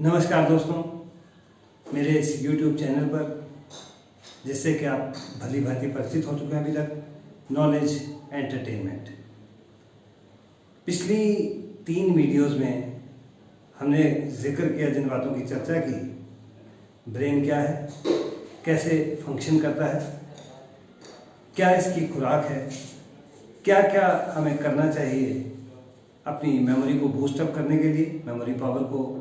नमस्कार दोस्तों, मेरे इस YouTube चैनल पर जिससे कि आप भली भांति परिचित हो चुके हैं अभी तक, नॉलेज एंटरटेनमेंट। पिछली 3 वीडियोस में हमने जिक्र किया जिन बातों की चर्चा की, ब्रेन क्या है, कैसे फंक्शन करता है, क्या इसकी खुराक है, क्या क्या हमें करना चाहिए अपनी मेमोरी को बूस्टअप करने के लिए, मेमोरी पावर को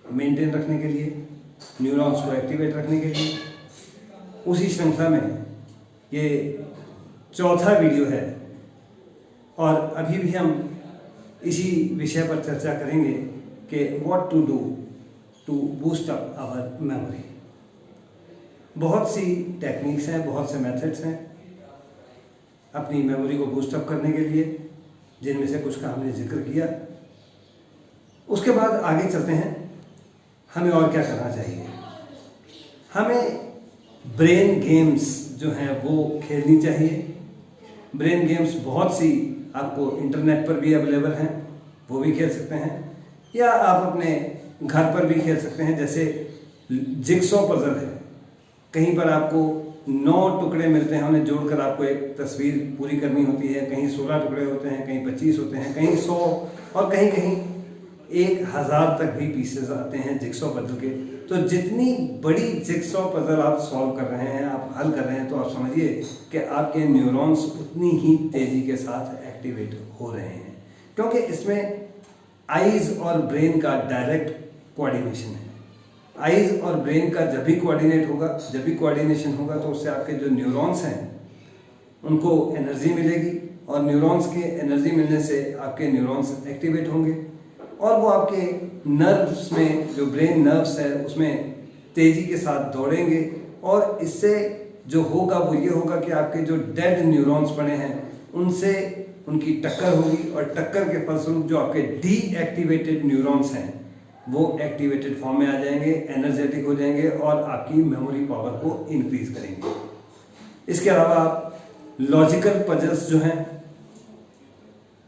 मेंटेन रखने के लिए, न्यूरॉन्स को एक्टिवेट रखने के लिए। उसी श्रृंखला में ये चौथा वीडियो है और अभी भी हम इसी विषय पर चर्चा करेंगे कि what to do to boost up our memory. बहुत सी टेक्निक्स हैं, बहुत से मेथड्स हैं अपनी मेमोरी को बूस्ट अप करने के लिए, जिनमें से कुछ का हमने जिक्र किया। उसके बाद आगे चलते हैं, हमें और क्या करना चाहिए। हमें ब्रेन गेम्स जो हैं वो खेलनी चाहिए। ब्रेन गेम्स बहुत सी आपको इंटरनेट पर भी अवेलेबल हैं, वो भी खेल सकते हैं, या आप अपने घर पर भी खेल सकते हैं। जैसे जिगसॉ पजल है, कहीं पर आपको 9 टुकड़े मिलते हैं, उन्हें जोड़कर आपको एक तस्वीर पूरी करनी होती है। कहीं 16 टुकड़े होते हैं, कहीं 25 होते हैं, कहीं 100 और कहीं कहीं 1000 तक भी पीसेस आते हैं जिगसॉ पजल के। तो जितनी बड़ी जिगसॉ पजल आप सॉल्व कर रहे हैं, आप हल कर रहे हैं, तो आप समझिए कि आपके न्यूरॉन्स उतनी ही तेजी के साथ एक्टिवेट हो रहे हैं, क्योंकि इसमें आईज और ब्रेन का डायरेक्ट कोऑर्डिनेशन है। आईज और ब्रेन का जब भी कोऑर्डिनेट होगा, जब भी कोऑर्डिनेशन होगा, तो उससे आपके जो न्यूरॉन्स हैं उनको एनर्जी मिलेगी, और न्यूरॉन्स के एनर्जी मिलने से आपके न्यूरॉन्स एक्टिवेट होंगे और वो आपके नर्व्स में, जो ब्रेन नर्व्स है, उसमें तेजी के साथ दौड़ेंगे। और इससे जो होगा वो ये होगा कि आपके जो डेड न्यूरॉन्स पड़े हैं उनसे उनकी टक्कर होगी, और टक्कर के फलस्वरूप जो आपके डीएक्टिवेटेड न्यूरॉन्स हैं वो एक्टिवेटेड फॉर्म में आ जाएंगे, एनर्जेटिक हो जाएंगे और आपकी मेमोरी पावर को इंक्रीज करेंगे। इसके अलावा आप लॉजिकल पजल्स जो हैं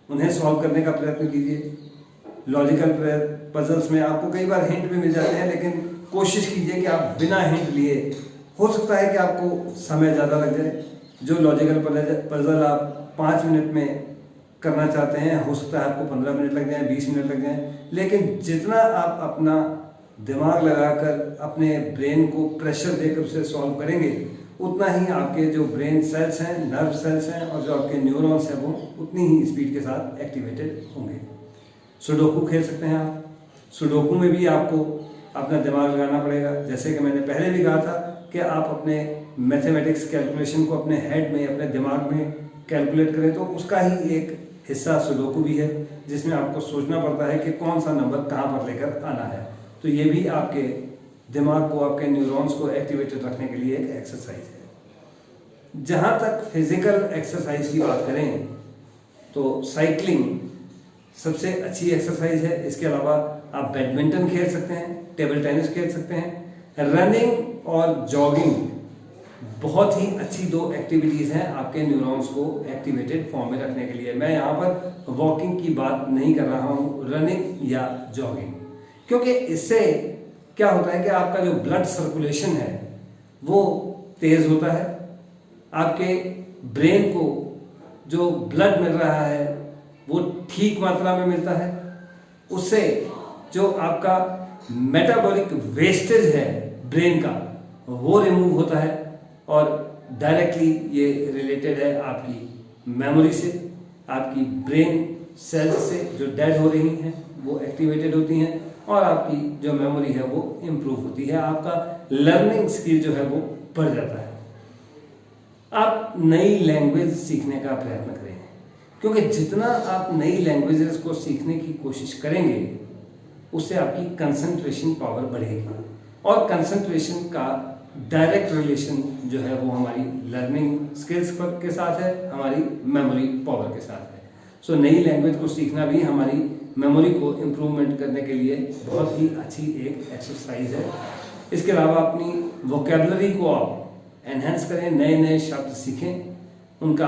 उन्हें सॉल्व करने का प्रयत्न कीजिए। लॉजिकल पजल्स में आपको कई बार हिंट भी मिल जाते हैं, लेकिन कोशिश कीजिए कि आप बिना हिंट लिए, हो सकता है कि आपको समय ज़्यादा लग जाए। जो लॉजिकल पजल आप 5 मिनट में करना चाहते हैं, हो सकता है आपको 15 मिनट लग जाए, 20 मिनट लग जाए। लेकिन जितना आप अपना दिमाग लगाकर अपने ब्रेन को प्रेशर देकर उसे सॉल्व करेंगे, उतना ही आपके जो ब्रेन सेल्स हैं, नर्व सेल्स हैं, और जो आपके न्यूरॉन्स हैं वो उतनी ही स्पीड के साथ एक्टिवेटेड होंगे। सुडोकू खेल सकते हैं आप। सुडोकू में भी आपको अपना दिमाग लगाना पड़ेगा। जैसे कि मैंने पहले भी कहा था कि आप अपने मैथमेटिक्स कैलकुलेशन को अपने हेड में, अपने दिमाग में कैलकुलेट करें, तो उसका ही एक हिस्सा सुडोकू भी है, जिसमें आपको सोचना पड़ता है कि कौन सा नंबर कहाँ पर लेकर आना है। तो ये भी आपके दिमाग को, आपके न्यूरॉन्स को एक्टिवेटेड रखने के लिए एक एक्सरसाइज है। जहाँ तक फिजिकल एक्सरसाइज की बात करें तो साइकिलिंग सबसे अच्छी एक्सरसाइज है। इसके अलावा आप बैडमिंटन खेल सकते हैं, टेबल टेनिस खेल सकते हैं। रनिंग और जॉगिंग बहुत ही अच्छी 2 एक्टिविटीज़ हैं आपके न्यूरॉन्स को एक्टिवेटेड फॉर्म में रखने के लिए। मैं यहाँ पर वॉकिंग की बात नहीं कर रहा हूँ, रनिंग या जॉगिंग, क्योंकि इससे क्या होता है कि आपका जो ब्लड सर्कुलेशन है वो तेज होता है। आपके ब्रेन को जो ब्लड मिल रहा है वो ठीक मात्रा में मिलता है। उससे जो आपका मेटाबॉलिक वेस्टेज है ब्रेन का, वो रिमूव होता है, और डायरेक्टली ये रिलेटेड है आपकी मेमोरी से। आपकी ब्रेन सेल्स से जो डेड हो रही हैं वो एक्टिवेटेड होती हैं, और आपकी जो मेमोरी है वो इम्प्रूव होती है। आपका लर्निंग स्किल जो है वो बढ़ जाता है। आप नई लैंग्वेज सीखने का प्रयत्न करें, क्योंकि जितना आप नई लैंग्वेजेस को सीखने की कोशिश करेंगे उससे आपकी कंसंट्रेशन पावर बढ़ेगी, और कंसंट्रेशन का डायरेक्ट रिलेशन जो है वो हमारी लर्निंग स्किल्स के साथ है, हमारी मेमोरी पावर के साथ है। सो नई लैंग्वेज को सीखना भी हमारी मेमोरी को इम्प्रूवमेंट करने के लिए बहुत ही अच्छी एक एक्सरसाइज है। इसके अलावा अपनी वोकेबलरी को आप एनहेंस करें, नए नए शब्द सीखें, उनका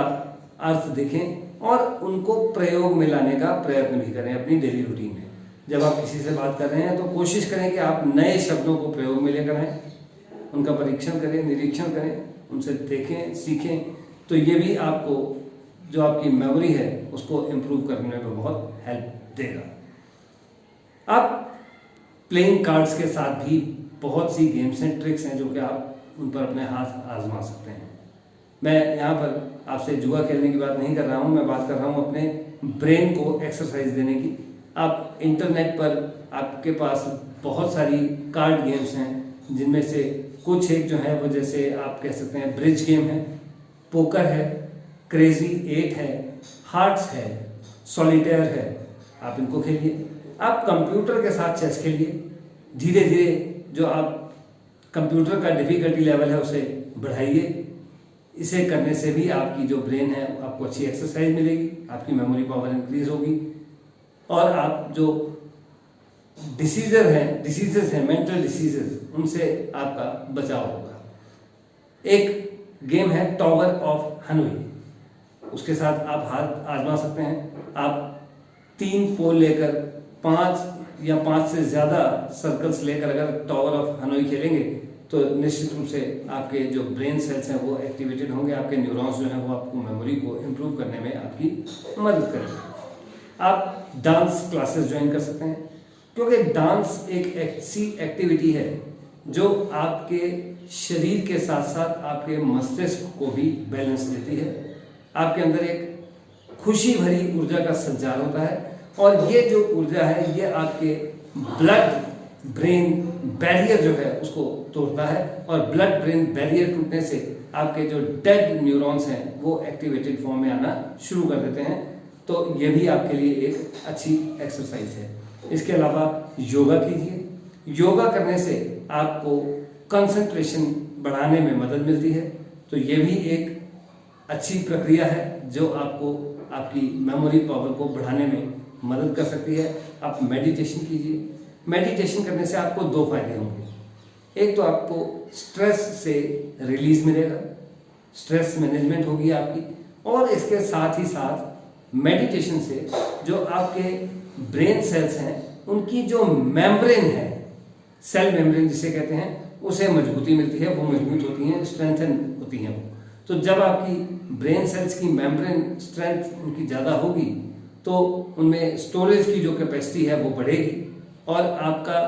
अर्थ देखें और उनको प्रयोग में लाने का प्रयत्न भी करें अपनी डेली रूटीन में। जब आप किसी से बात कर रहे हैं तो कोशिश करें कि आप नए शब्दों को प्रयोग में लेकर आएँ, उनका परीक्षण करें, निरीक्षण करें, उनसे देखें, सीखें। तो ये भी आपको जो आपकी मेमोरी है उसको इम्प्रूव करने में बहुत हेल्प देगा। आप प्लेइंग कार्ड्स के साथ भी बहुत सी गेम्स एंड ट्रिक्स हैं जो कि आप उन पर अपने हाथ आजमा सकते हैं। मैं यहाँ पर आपसे जुआ खेलने की बात नहीं कर रहा हूँ, मैं बात कर रहा हूँ अपने ब्रेन को एक्सरसाइज देने की। आप इंटरनेट पर आपके पास बहुत सारी कार्ड गेम्स हैं, जिनमें से कुछ एक जो है वो जैसे आप कह सकते हैं ब्रिज गेम है, पोकर है, क्रेजी 8 है, हार्ट्स है, सॉलिटेयर है। आप इनको खेलिए। आप कंप्यूटर के साथ चेस खेलिए। धीरे धीरे जो आप कंप्यूटर का डिफिकल्टी लेवल है उसे बढ़ाइए। इसे करने से भी आपकी जो ब्रेन है आपको अच्छी एक्सरसाइज मिलेगी, आपकी मेमोरी पावर इंक्रीज होगी और आप जो डिसीजेस हैं मेंटल डिसीजेस, उनसे आपका बचाव होगा। एक गेम है टावर ऑफ हनोई, उसके साथ आप हाथ आजमा सकते हैं। आप 3 पोल लेकर 5 या 5 से ज़्यादा सर्कल्स लेकर अगर टावर ऑफ हनोई खेलेंगे तो निश्चित रूप से आपके जो ब्रेन सेल्स हैं वो एक्टिवेटेड होंगे, आपके न्यूरॉन्स जो हैं वो आपको मेमोरी को इम्प्रूव करने में आपकी मदद करेंगे। आप डांस क्लासेस ज्वाइन कर सकते हैं, क्योंकि डांस एक ऐसी एक्टिविटी है जो आपके शरीर के साथ साथ आपके मस्तिष्क को भी बैलेंस देती है। आपके अंदर एक खुशी भरी ऊर्जा का संचार होता है और ये जो ऊर्जा है ये आपके ब्लड ब्रेन बैरियर जो है उसको तोड़ता है और ब्लड ब्रेन बैरियर टूटने से आपके जो डेड न्यूरॉन्स हैं वो एक्टिवेटेड फॉर्म में आना शुरू कर देते हैं। तो ये भी आपके लिए एक अच्छी एक्सरसाइज है। इसके अलावा योगा कीजिए। योगा करने से आपको कंसंट्रेशन बढ़ाने में मदद मिलती है, तो ये भी एक अच्छी प्रक्रिया है जो आपको आपकी मेमोरी पावर को बढ़ाने में मदद कर सकती है। आप मेडिटेशन कीजिए। मेडिटेशन करने से आपको 2 फायदे होंगे। एक तो आपको स्ट्रेस से रिलीज मिलेगा, स्ट्रेस मैनेजमेंट होगी आपकी, और इसके साथ ही साथ मेडिटेशन से जो आपके ब्रेन सेल्स हैं उनकी जो मेम्ब्रेन है, सेल मेम्ब्रेन जिसे कहते हैं, उसे मजबूती मिलती है, वो मजबूत होती हैं, स्ट्रेंथन होती हैं वो। तो जब आपकी ब्रेन सेल्स की मेम्ब्रेन स्ट्रेंथ उनकी ज़्यादा होगी तो उनमें स्टोरेज की जो कैपेसिटी है वो बढ़ेगी और आपका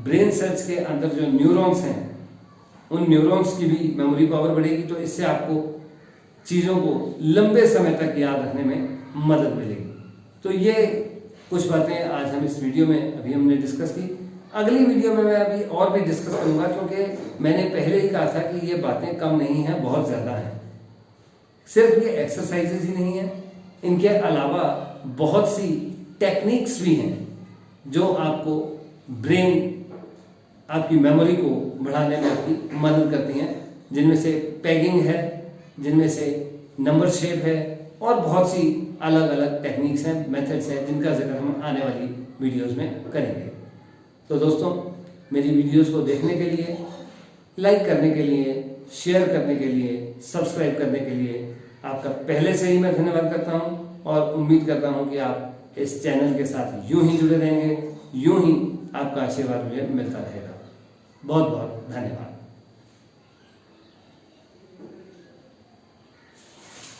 ब्रेन सेल्स के अंदर जो न्यूरॉन्स हैं उन न्यूरॉन्स की भी मेमोरी पावर बढ़ेगी। तो इससे आपको चीज़ों को लंबे समय तक याद रखने में मदद मिलेगी। तो ये कुछ बातें आज हम इस वीडियो में अभी हमने डिस्कस की। अगली वीडियो में मैं अभी और भी डिस्कस करूंगा, क्योंकि मैंने पहले ही कहा था कि ये बातें कम नहीं हैं, बहुत ज़्यादा हैं। सिर्फ ये एक्सरसाइजेज ही नहीं है, इनके अलावा बहुत सी टेक्निक्स भी हैं जो आपको ब्रेन, आपकी मेमोरी को बढ़ाने में आपकी मदद करती हैं, जिनमें से पैगिंग है, जिनमें से नंबर शेप है और बहुत सी अलग अलग टेक्निक्स हैं, मेथड्स हैं, जिनका जिक्र हम आने वाली वीडियोस में करेंगे। तो दोस्तों, मेरी वीडियोस को देखने के लिए, लाइक करने के लिए, शेयर करने के लिए, सब्सक्राइब करने के लिए आपका पहले से ही मैं धन्यवाद करता हूं और उम्मीद करता हूं कि आप इस चैनल के साथ यूं ही जुड़े रहेंगे, यूं ही आपका आशीर्वाद मुझे मिलता रहेगा। बहुत बहुत धन्यवाद।